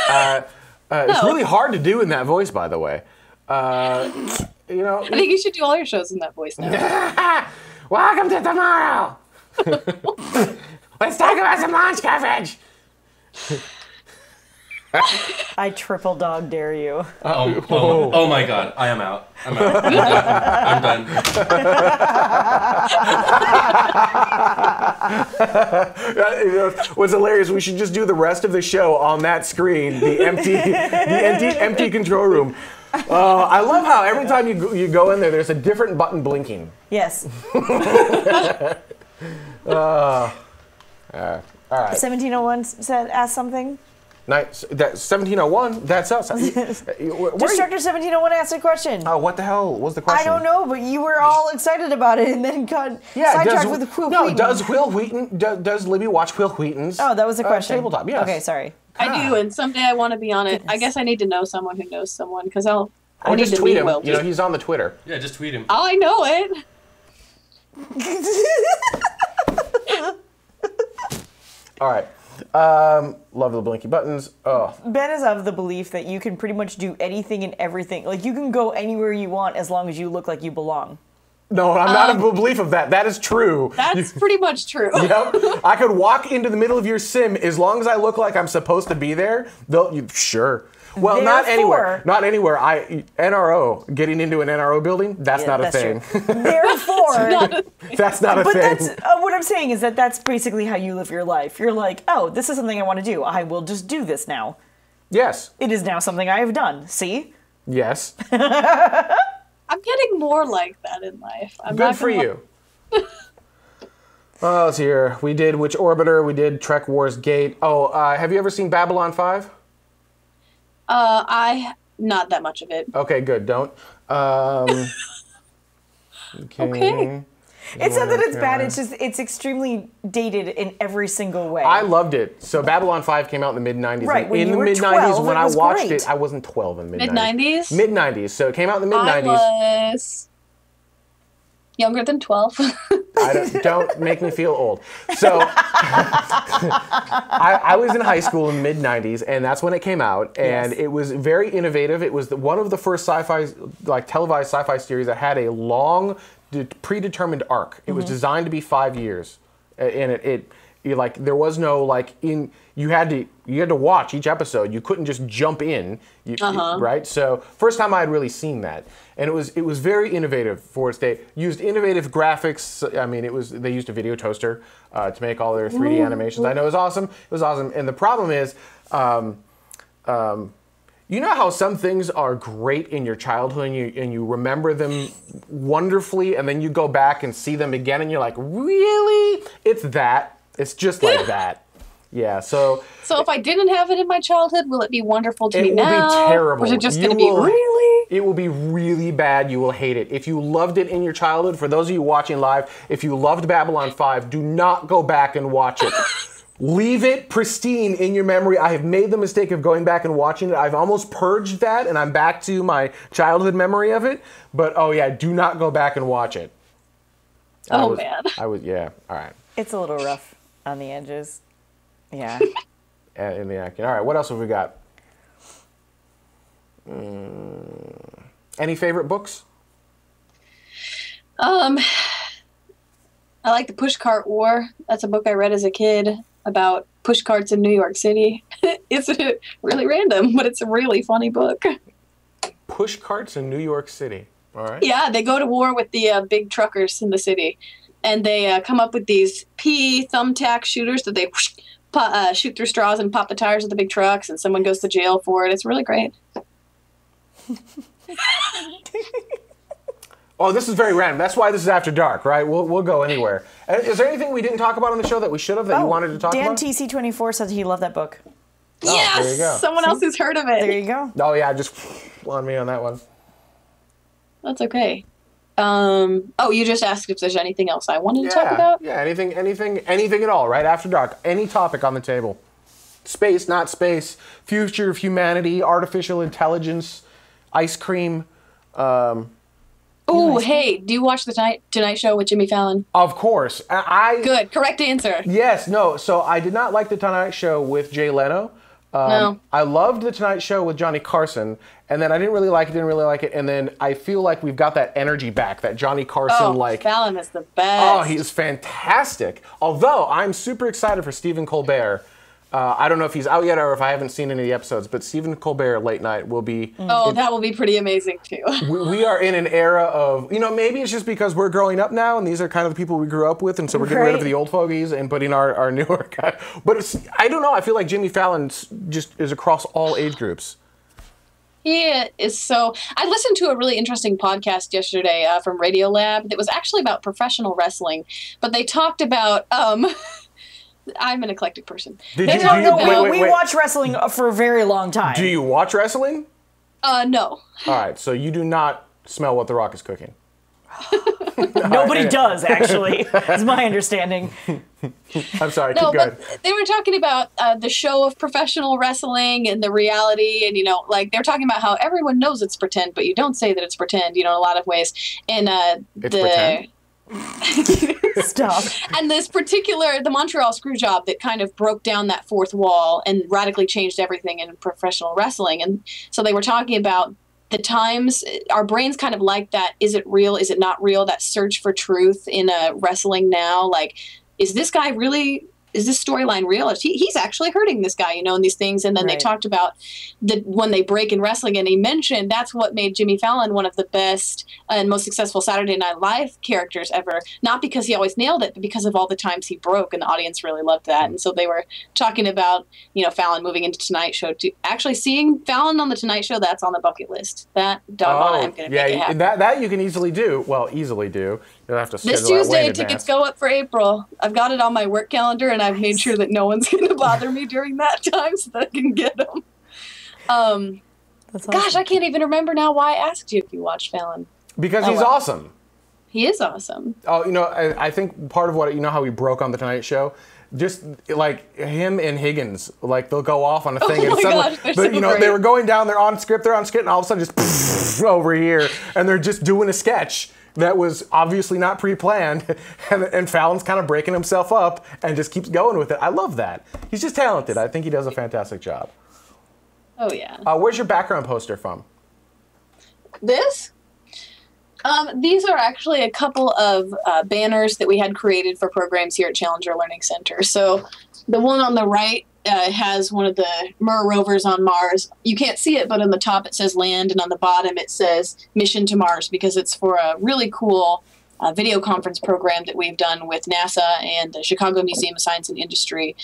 It's really hard to do in that voice, by the way. I think you should do all your shows in that voice now. Welcome to tomorrow. Let's talk about some launch coverage. I triple dog dare you. Oh my God, I am out. I'm done. What's hilarious? We should just do the rest of the show on that screen, the empty control room. I love how every time you go in there, there's a different button blinking. Yes. All right. 1701 asked something. Nice. That 1701. That's us. Destructor 1701 asked a question. Oh, what the hell was the question? I don't know, but you were all excited about it, and then got sidetracked with Will Wheaton. Does Will Wheaton? Does Libby watch Will Wheaton's? Oh, that was the question. Tabletop. Yes. Okay, sorry. I do, and someday I want to be on it. Goodness. I guess I need to know someone who knows someone, because I need just to tweet meet him. Will. He's on the Twitter. Yeah, just tweet him. I know it. All right. Love the blinky buttons. Oh. Ben is of the belief that you can pretty much do anything and everything. Like, you can go anywhere you want as long as you look like you belong. No, I'm not a belief of that. That is true. That's pretty much true. Yep. I could walk into the middle of your sim as long as I look like I'm supposed to be there. Sure. Well, not anywhere. Not anywhere. NRO, getting into an NRO building, that's not a thing. Therefore, that's not a thing. But that's what I'm saying is that's basically how you live your life. You're like, oh, this is something I want to do. I will just do this now. Yes. It is now something I have done. See? Yes. I'm getting more like that in life. Good for you. What else here? We did Witch Orbiter. We did Trek Wars Gate. Oh, have you ever seen Babylon 5? Not that much of it. Okay, good. Don't. Okay. It's not that it's bad, it's just, it's extremely dated in every single way. I loved it. So Babylon 5 came out in the mid-90s. Right, when in you the were mid-90s 12, when it I was watched great. it, I wasn't 12 in the mid-90s. Mid-90s? Mid-90s. So it came out in the mid-90s. I was younger than 12. Don't make me feel old. So I was in high school in the mid-90s, and that's when it came out, and it was very innovative. It was one of the first sci-fi, like televised sci-fi series that had a long predetermined arc. It was designed to be 5 years, and there was no you had to watch each episode. You couldn't just jump in, right? So first time I had really seen that, and it was very innovative for its day. Used innovative graphics. I mean, they used a video toaster to make all their 3D animations. I know it was awesome. It was awesome, and the problem is. You know how some things are great in your childhood and you remember them wonderfully, and then you go back and see them again and you're like, really? It's that. It's just like that. Yeah, so if I didn't have it in my childhood, will it be wonderful to me now? It will be terrible. Or is it just going to be really? It will be really bad. You will hate it. If you loved it in your childhood, for those of you watching live, if you loved Babylon 5, do not go back and watch it. Leave it pristine in your memory. I have made the mistake of going back and watching it. I've almost purged that, and I'm back to my childhood memory of it. But, oh, yeah, do not go back and watch it. Man. All right. It's a little rough on the edges. Yeah. In the acting. All right, what else have we got? Any favorite books? I like The Pushcart War. That's a book I read as a kid about pushcarts in New York City. It's really random, but it's a really funny book. Pushcarts in New York City. All right. Yeah, they go to war with the big truckers in the city, and they come up with these pea thumbtack shooters that they shoot through straws and pop the tires of the big trucks, and someone goes to jail for it. It's really great. Oh, this is very random. That's why this is After Dark, right? We'll go anywhere. Is there anything we didn't talk about on the show that we should have that you wanted to talk Dan about? TC24 said he loved that book. Yes! There you go. Someone else who's heard of it. There you go. Oh, yeah, just on me on that one. That's okay. You just asked if there's anything else I wanted to talk about? Yeah, anything at all, right? After Dark. Any topic on the table. Space, not space. Future of humanity, artificial intelligence, ice cream. Oh, hey, do you watch the Tonight Show with Jimmy Fallon? Of course. Good, correct answer. Yes, no. So I did not like the Tonight Show with Jay Leno. No. I loved the Tonight Show with Johnny Carson, and then I didn't really like it, and then I feel like we've got that energy back, that Johnny Carson, Fallon is the best. Oh, he is fantastic. Although, I'm super excited for Stephen Colbert. I don't know if he's out yet or if I haven't seen any of the episodes, but Stephen Colbert late night will be... that will be pretty amazing, too. we are in an era of, maybe it's just because we're growing up now, and these are kind of the people we grew up with, and so we're getting rid of the old fogies and putting our newer guy. But I don't know, I feel like Jimmy Fallon just is across all age groups. He is so... I listened to a really interesting podcast yesterday from Radiolab that was actually about professional wrestling, but they talked about... I'm an eclectic person. We watch wrestling for a very long time. Do you watch wrestling? No. All right, so you do not smell what The Rock is cooking. Nobody does, actually. Is my understanding. I'm sorry, keep going. But they were talking about the show of professional wrestling and the reality, and they're talking about how everyone knows it's pretend, but you don't say that it's pretend, in a lot of ways. And it's pretend. Stop. And the Montreal Screwjob that kind of broke down that fourth wall and radically changed everything in professional wrestling. And so they were talking about the times our brains kind of like that. Is it real? Is it not real? That search for truth in wrestling now. Like, is this guy really... Is this storyline real? He's actually hurting this guy, and these things. And then they talked about when they break in wrestling, and he mentioned that's what made Jimmy Fallon one of the best and most successful Saturday Night Live characters ever. Not because he always nailed it, but because of all the times he broke, and the audience really loved that. And so they were talking about, Fallon moving into Tonight Show. Actually seeing Fallon on the Tonight Show, that's on the bucket list. That doggone I'm going to make it happen. That you can easily do. Well, You'll have to This Tuesday, tickets go up for April. I've got it on my work calendar, and I've made sure that no one's going to bother me during that time so that I can get them. That's awesome. Gosh, I can't even remember now why I asked you if you watched Fallon. Because he's awesome. He is awesome. Oh, I think part of what, how he broke on the Tonight Show, just like him and Higgins, like they'll go off on a thing, and suddenly, gosh, so great. they were going down, they're on script, and all of a sudden just over here, and they're just doing a sketch that was obviously not pre-planned, and Fallon's kind of breaking himself up and just keeps going with it. I love that. He's just talented. I think he does a fantastic job. Oh yeah. Where's your background poster from? This? These are actually a couple of banners that we had created for programs here at Challenger Learning Center. So the one on the right has one of the MUR rovers on Mars. You can't see it, but on the top it says land, and on the bottom it says mission to Mars, because it's for a really cool video conference program that we've done with NASA and the Chicago Museum of Science and Industry,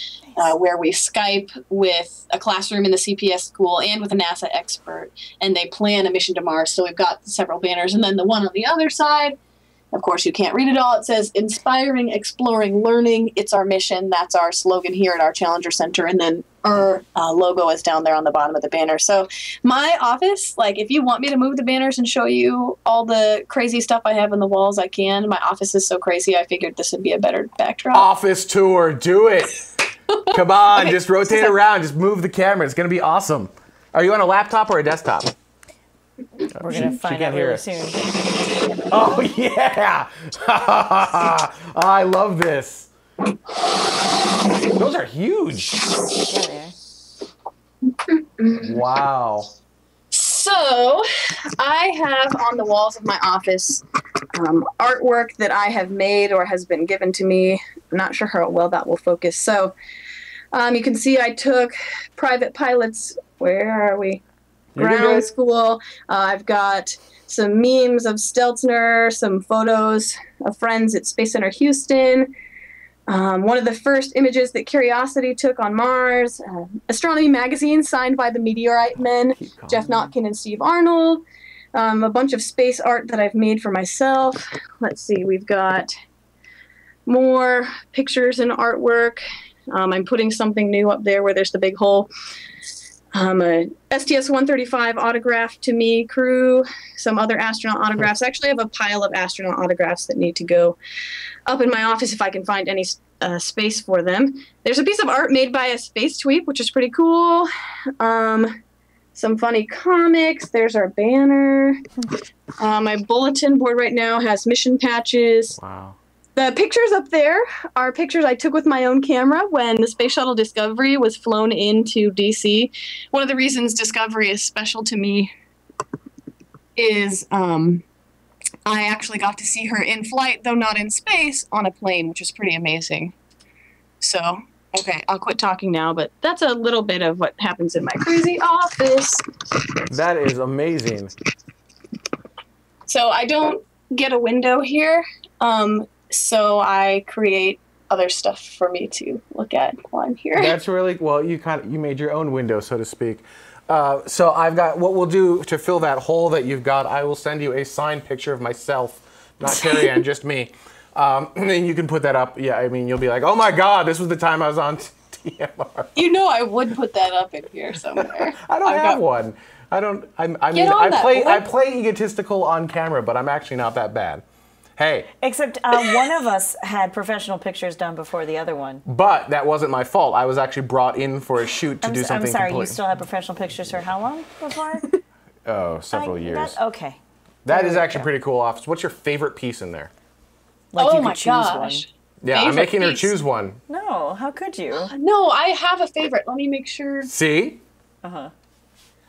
where we Skype with a classroom in the CPS school and with a NASA expert, and they plan a mission to Mars. So we've got several banners. And then the one on the other side, of course, you can't read it all. It says, inspiring, exploring, learning. It's our mission. That's our slogan here at our Challenger Center. And then our logo is down there on the bottom of the banner. So my office, like if you want me to move the banners and show you all the crazy stuff I have on the walls, I can. My office is so crazy, I figured this would be a better backdrop. Office tour, do it. Come on, Okay, just rotate around, just move the camera. It's going to be awesome. Are you on a laptop or a desktop? We're going to find out really soon. Oh, yeah. I love this. Those are huge. Yeah, they are. Wow. So I have on the walls of my office artwork that I have made or has been given to me. I'm not sure how well that will focus. So you can see I took private pilots. Where are we? Ground school. I've got some memes of Stelzner, some photos of friends at Space Center Houston. One of the first images that Curiosity took on Mars. Astronomy magazine signed by the Meteorite Men, Jeff Notkin and Steve Arnold. A bunch of space art that I've made for myself. Let's see, we've got more pictures and artwork. I'm putting something new up there where there's the big hole. A STS-135 autograph to me, crew, some other astronaut autographs. I actually have a pile of astronaut autographs that need to go up in my office if I can find any space for them. There's a piece of art made by a space tweep, which is pretty cool. Some funny comics. There's our banner. My bulletin board right now has mission patches. Wow. The pictures up there are pictures I took with my own camera when the Space Shuttle Discovery was flown into DC. One of the reasons Discovery is special to me is I actually got to see her in flight, though not in space, on a plane, which is pretty amazing. So, okay, I'll quit talking now, but that's a little bit of what happens in my crazy office. That is amazing. So I don't get a window here. So I create other stuff for me to look at while I'm here. That's really, well, you made your own window, so to speak. So I've got, what we'll do to fill that hole that you've got, I will send you a signed picture of myself, not Carrie Ann, just me. And then you can put that up. Yeah, I mean, you'll be like, oh my God, this was the time I was on TMRO. You know I would put that up in here somewhere. I don't have one. I play egotistical on camera, but I'm actually not that bad. Hey. Except one of us had professional pictures done before the other one. But that wasn't my fault. I was actually brought in for a shoot to do something I'm sorry, completely. You still had professional pictures for how long before? Oh, several years. Okay. That is actually pretty cool, Office. What's your favorite piece in there? Like you could choose one. Yeah, I'm making her choose one. No, how could you? No, I have a favorite. Let me make sure. See? Uh-huh.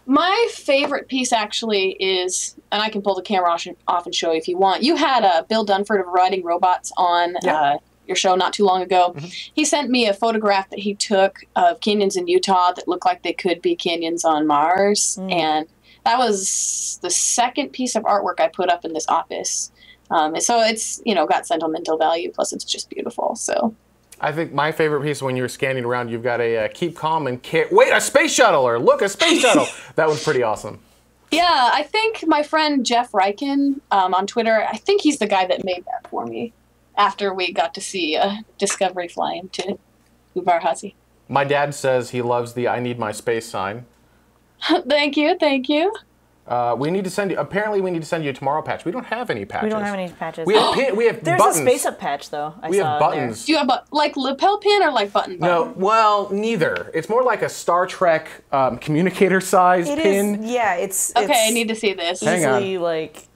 My favorite piece actually is, and I can pull the camera off and show you if you want. You had Bill Dunford of Riding Robots on your show not too long ago. Mm-hmm. He sent me a photograph that he took of canyons in Utah that looked like they could be canyons on Mars. And that was the second piece of artwork I put up in this office. So it's, got sentimental value, plus it's just beautiful, so... I think my favorite piece when you were scanning around, you've got a keep calm and care. Wait, a space shuttle, or look, a space shuttle. That was pretty awesome. Yeah, I think my friend Jeff Ryken on Twitter, I think he's the guy that made that for me after we got to see Discovery fly into Uvar Hazy. My dad says he loves the I need my space sign. Thank you. We need to send you. Apparently, we need to send you a tomorrow patch. We don't have any patches. We don't have any patches. We have There's buttons. a space up patch though. We have buttons. Do you have like lapel pin or like button? No, well, neither. It's more like a Star Trek communicator size pin. Yeah, it's okay. I need to see this. Hang on. Easily like.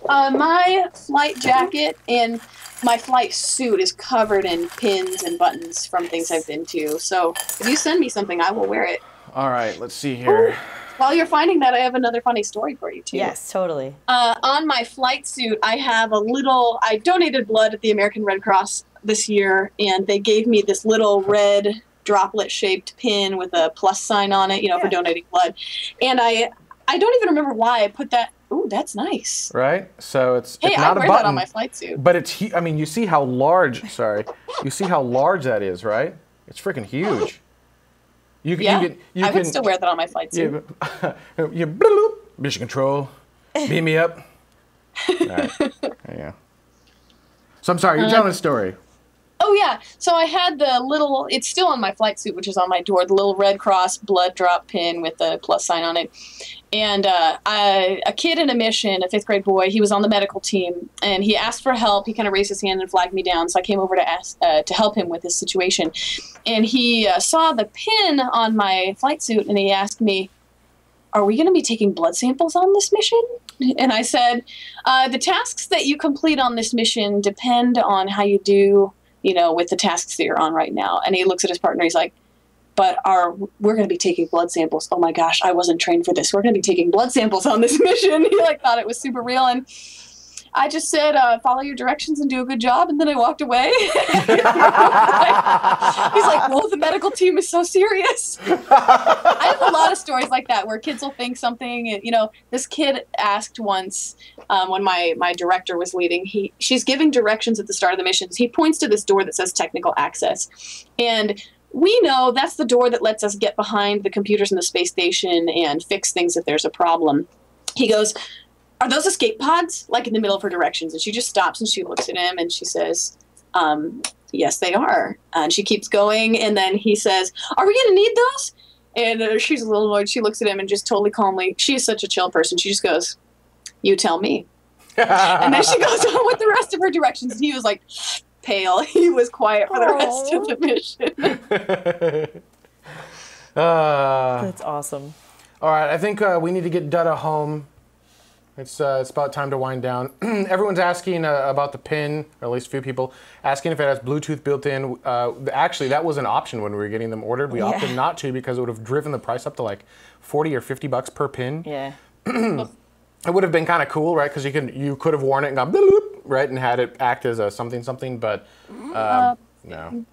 My flight jacket and my flight suit is covered in pins and buttons from things I've been to. So if you send me something, I will wear it. All right, let's see here. Ooh. While you're finding that, I have another funny story for you, too. Yes, totally. On my flight suit, I have I donated blood at the American Red Cross this year, and they gave me this little red droplet-shaped pin with a plus sign on it, for donating blood. And I don't even remember why I put that. Ooh, that's nice. Right? So it's hey, it's not I wear a button, that on my flight suit. But it's, I mean, you see how large, sorry, you see how large that is, right? It's freaking huge. You would still wear that on my flight suit. You bloop, mission control, beam me up. All right. There you go. So I'm sorry, you're telling a story. Oh, yeah. So I had it's still on my flight suit, which is on my door, the little Red Cross blood drop pin with the plus sign on it. And a kid in a mission, a 5th grade boy, he was on the medical team, and he asked for help. He kind of raised his hand and flagged me down, so I came over to ask to help him with his situation. And he saw the pin on my flight suit, and he asked me, "Are we going to be taking blood samples on this mission?" And I said, "The tasks that you complete on this mission depend on how you do, with the tasks that you're on right now." And he looks at his partner, he's like, "But we're going to be taking blood samples. Oh my gosh, I wasn't trained for this. We're going to be taking blood samples on this mission." He thought it was super real. And I just said, "Follow your directions and do a good job." And then I walked away. He's like, "Well, the medical team is so serious." I have a lot of stories like that where kids will think something. This kid asked once when my director was leaving, she's giving directions at the start of the missions. He points to this door that says technical access. And we know that's the door that lets us get behind the computers in the space station and fix things if there's a problem. He goes, "Are those escape pods?" Like in the middle of her directions. And she just stops and she looks at him and she says, "Yes, they are." And she keeps going. And then he says, "Are we going to need those?" And she's a little annoyed. She looks at him and just totally calmly, she is such a chill person. She just goes, "You tell me." And then she goes on with the rest of her directions. And he was like pale. He was quiet for the rest of the mission. That's awesome. All right, I think we need to get Dutta home. It's about time to wind down. Everyone's asking about the pin, or at least a few people, asking if it has Bluetooth built in. Actually, that was an option when we were getting them ordered. We opted not to because it would have driven the price up to like $40 or $50 per pin. Yeah. It would have been kind of cool, right? Because you could have worn it and gone bloop, right, and had it act as a something, but no.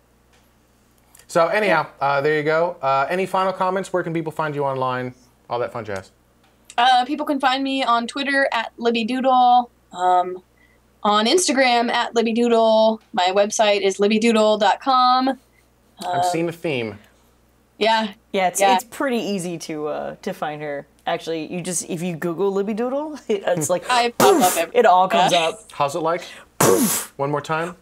So anyhow, there you go. Any final comments? Where can people find you online? All that fun jazz. People can find me on Twitter at LibbyDoodle, on Instagram at LibbyDoodle. My website is libbydoodle.com. I'm seeing a theme. Yeah. It's pretty easy to find her. Actually, if you Google Libby Doodle, it's like it all comes up. How's it like? One more time.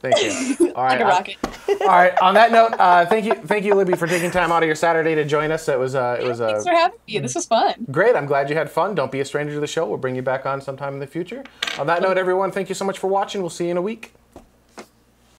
Thank you. All right. Like a rocket. All right. On that note, thank you, Libby, for taking time out of your Saturday to join us. Thanks for having me. This was fun. Great. I'm glad you had fun. Don't be a stranger to the show. We'll bring you back on sometime in the future. On that note, everyone, thank you so much for watching. We'll see you in a week.